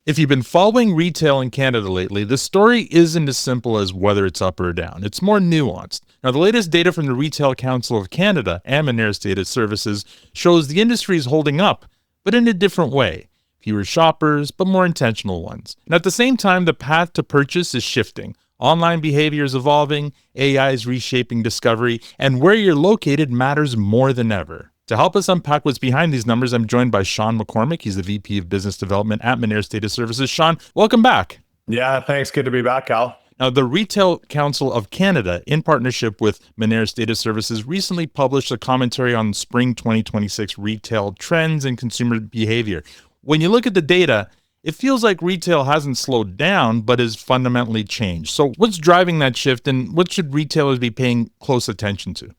If you've been following retail in Canada lately, the story isn't as simple as whether it's up or down. It's more nuanced. Now, the latest data from the Retail Council of Canada and Moneris Data Services shows the industry is holding up, but in a different way. Fewer shoppers, but more intentional ones. And at the same time, the path to purchase is shifting. Online behavior is evolving, AI is reshaping discovery, and where you're located matters more than ever. To help us unpack what's behind these numbers, I'm joined by Sean McCormick. He's the VP of Business Development at Moneris Data Services. Sean, welcome back. Yeah, thanks. Good to be back, Al. Now, the Retail Council of Canada, in partnership with Moneris Data Services, recently published a commentary on spring 2026 retail trends and consumer behavior. When you look at the data, it feels like retail hasn't slowed down, but has fundamentally changed. So what's driving that shift, and what should retailers be paying close attention to?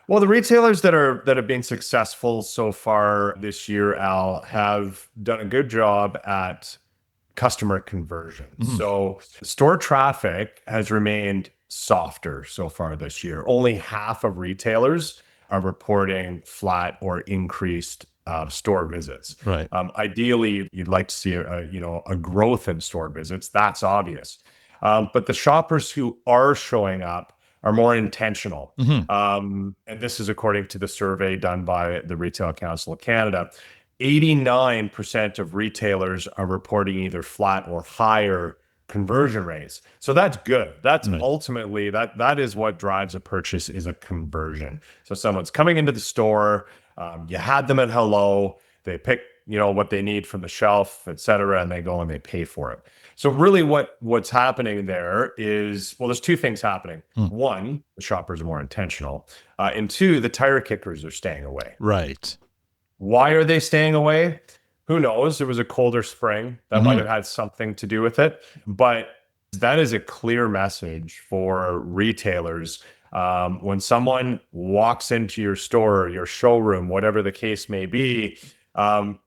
Well, the retailers that have been successful so far this year, Al, have done a good job at customer conversion. So store traffic has remained softer so far this year. Only half of retailers are reporting flat or increased store visits. Right. Ideally, you'd like to see a growth in store visits. That's obvious. But the shoppers who are showing up are more intentional. And this is according to the survey done by the Retail Council of Canada. 89% of retailers are reporting either flat or higher conversion rates. So that's good. That's ultimately, that is what drives a purchase, is a conversion. So someone's coming into the store, you had them at hello, they pick what they need from the shelf, et cetera, and they go and they pay for it. So really what's happening there is, well, there's two things happening. One, the shoppers are more intentional. And two, the tire kickers are staying away. Right. Why are they staying away? Who knows? It was a colder spring. That might have had something to do with it. But that is a clear message for retailers. When someone walks into your store, your showroom, whatever the case may be,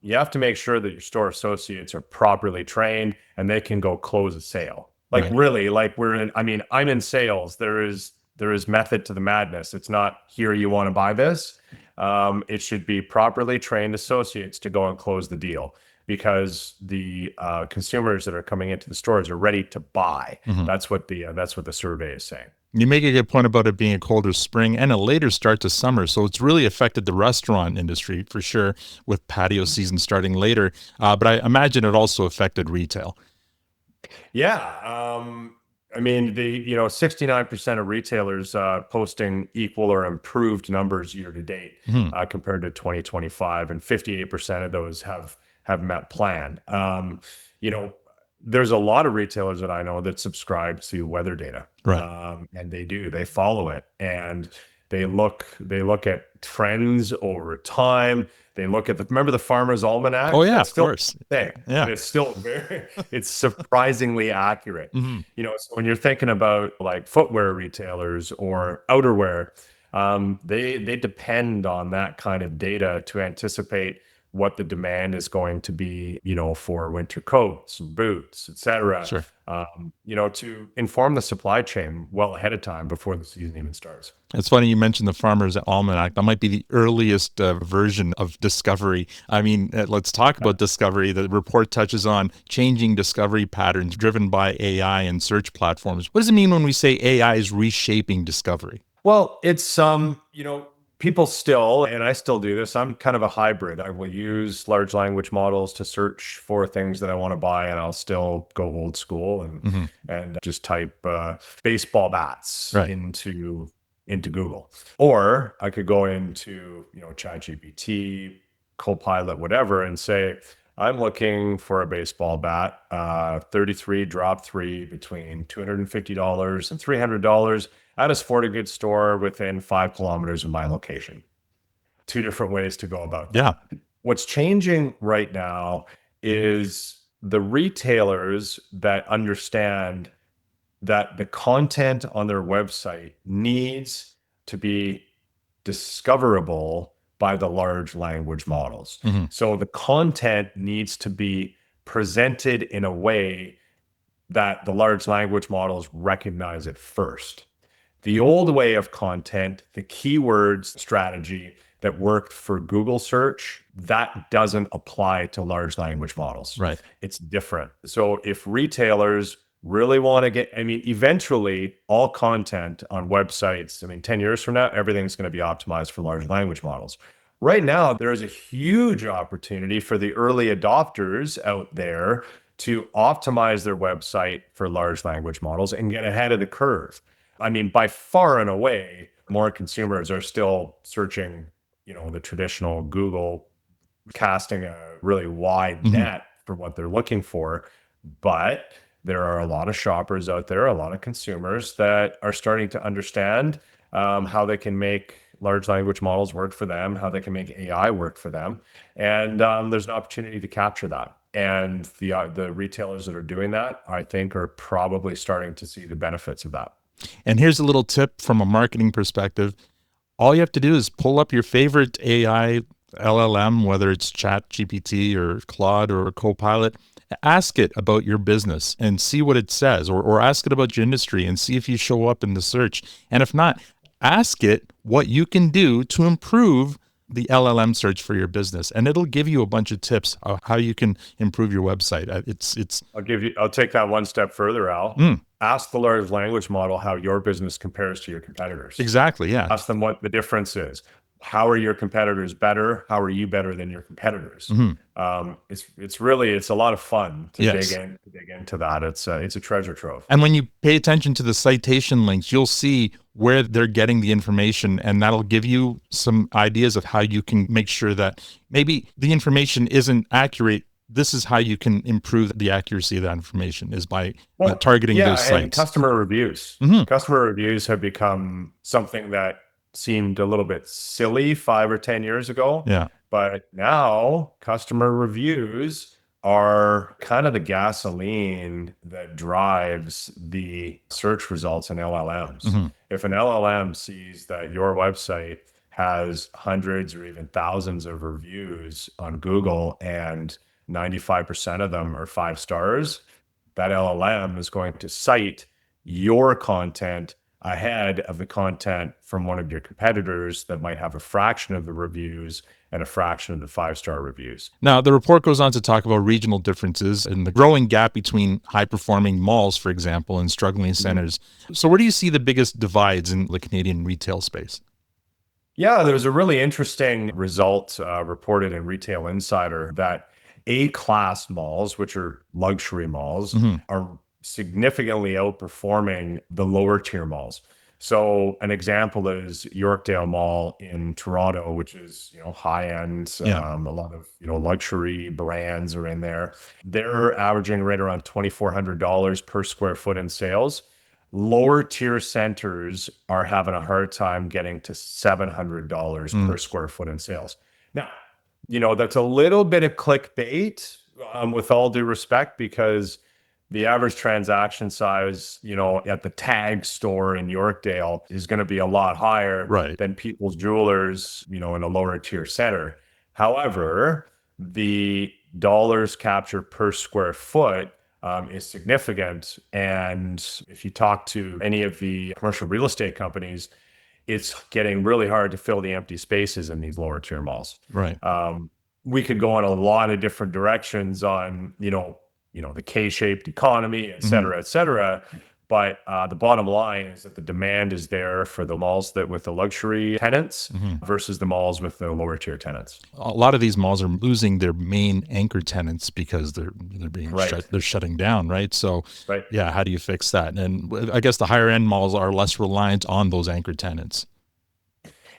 you have to make sure that your store associates are properly trained and they can go close a sale. Really, I'm in sales. There is method to the madness. It's not here, you want to buy this. It should be properly trained associates to go and close the deal, because the consumers that are coming into the stores are ready to buy. That's what the survey is saying. You make a good point about it being a colder spring and a later start to summer. So it's really affected the restaurant industry for sure, with patio season starting later. But I imagine it also affected retail. Yeah. 69% of retailers posting equal or improved numbers year to date compared to 2025, and 58% of those have met plan. There's a lot of retailers that I know that subscribe to weather data, Right. and they follow it, and they look at trends over time. They look at remember the Farmer's Almanac? Oh yeah, That's of still course. thing. Yeah. And it's still it's surprisingly accurate. So when you're thinking about like footwear retailers or outerwear, they depend on that kind of data to anticipate what the demand is going to be, for winter coats and boots, et cetera. Sure. To inform the supply chain well ahead of time before the season even starts. It's funny you mentioned the Farmer's Almanac. That might be the earliest version of discovery. I mean, let's talk about discovery. The report touches on changing discovery patterns driven by AI and search platforms. What does it mean when we say AI is reshaping discovery? Well, it's people still, and I still do this, I'm kind of a hybrid. I will use large language models to search for things that I want to buy, and I'll still go old school and just type baseball bats Right. into Google. Or I could go into, ChatGPT, Copilot, whatever, and say, I'm looking for a baseball bat, 33 drop 3 between $250 and $300 at a sporting goods store within 5 kilometers of my location. Two different ways to go about that. Yeah. What's changing right now is the retailers that understand that the content on their website needs to be discoverable by the large language models. So the content needs to be presented in a way that the large language models recognize it first. The old way of content, the keywords strategy that worked for Google search, that doesn't apply to large language models. Right. It's different. So if retailers really want to get, I mean, eventually all content on websites, I mean, 10 years from now, everything's going to be optimized for large language models. Right now, there is a huge opportunity for the early adopters out there to optimize their website for large language models and get ahead of the curve. I mean, by far and away, more consumers are still searching, the traditional Google, casting a really wide net for what they're looking for. But there are a lot of shoppers out there, a lot of consumers that are starting to understand how they can make large language models work for them, how they can make AI work for them. And there's an opportunity to capture that. And the retailers that are doing that, I think, are probably starting to see the benefits of that. And here's a little tip from a marketing perspective. All you have to do is pull up your favorite AI LLM, whether it's ChatGPT or Claude or Copilot, ask it about your business and see what it says, or ask it about your industry and see if you show up in the search. And if not, ask it what you can do to improve the LLM search for your business, and it'll give you a bunch of tips of how you can improve your website. I'll take that one step further, Al. Ask the large language model how your business compares to your competitors. Exactly. Yeah. Ask them what the difference is. How are your competitors better? How are you better than your competitors? It's a lot of fun to dig into that. It's a treasure trove. And when you pay attention to the citation links, you'll see where they're getting the information, and that'll give you some ideas of how you can make sure that maybe the information isn't accurate. This is how you can improve the accuracy of that information, is by targeting those sites. And customer reviews. Customer reviews have become something that seemed a little bit silly 5 or 10 years ago. Yeah. But now customer reviews are kind of the gasoline that drives the search results in LLMs. If an LLM sees that your website has hundreds or even thousands of reviews on Google and 95% of them are 5 stars, that LLM is going to cite your content ahead of the content from one of your competitors that might have a fraction of the reviews and a fraction of the 5-star reviews. Now, the report goes on to talk about regional differences and the growing gap between high-performing malls, for example, and struggling centers. So where do you see the biggest divides in the Canadian retail space? Yeah, there was a really interesting result reported in Retail Insider that A-class malls, which are luxury malls, are significantly outperforming the lower tier malls. So an example is Yorkdale Mall in Toronto, which is, high end, a lot of, luxury brands are in there. They're averaging right around $2,400 per square foot in sales. Lower tier centers are having a hard time getting to $700 per square foot in sales. Now, that's a little bit of clickbait, with all due respect, because the average transaction size, at the Tag store in Yorkdale is going to be a lot higher than People's Jewelers, in a lower tier center. However, the dollars captured per square foot is significant. And if you talk to any of the commercial real estate companies, it's getting really hard to fill the empty spaces in these lower tier malls. Right. We could go in a lot of different directions on, the K-shaped economy, et cetera, et cetera. But the bottom line is that the demand is there for the malls that with the luxury tenants versus the malls with the lower tier tenants. A lot of these malls are losing their main anchor tenants because they're being they're shutting down, right? So yeah, how do you fix that? And I guess the higher end malls are less reliant on those anchor tenants.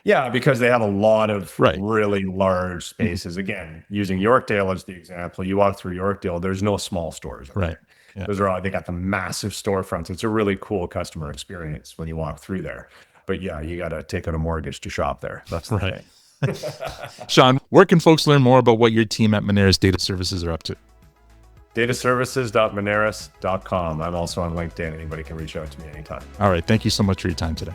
Yeah, because they have a lot of really large spaces. Again, using Yorkdale as the example, you walk through Yorkdale, there's no small stores. Right. Yeah. They got the massive storefronts. It's a really cool customer experience when you walk through there. But yeah, you got to take out a mortgage to shop there. That's the thing. Sean, where can folks learn more about what your team at Moneris Data Services are up to? Dataservices.moneris.com. I'm also on LinkedIn. Anybody can reach out to me anytime. All right. Thank you so much for your time today.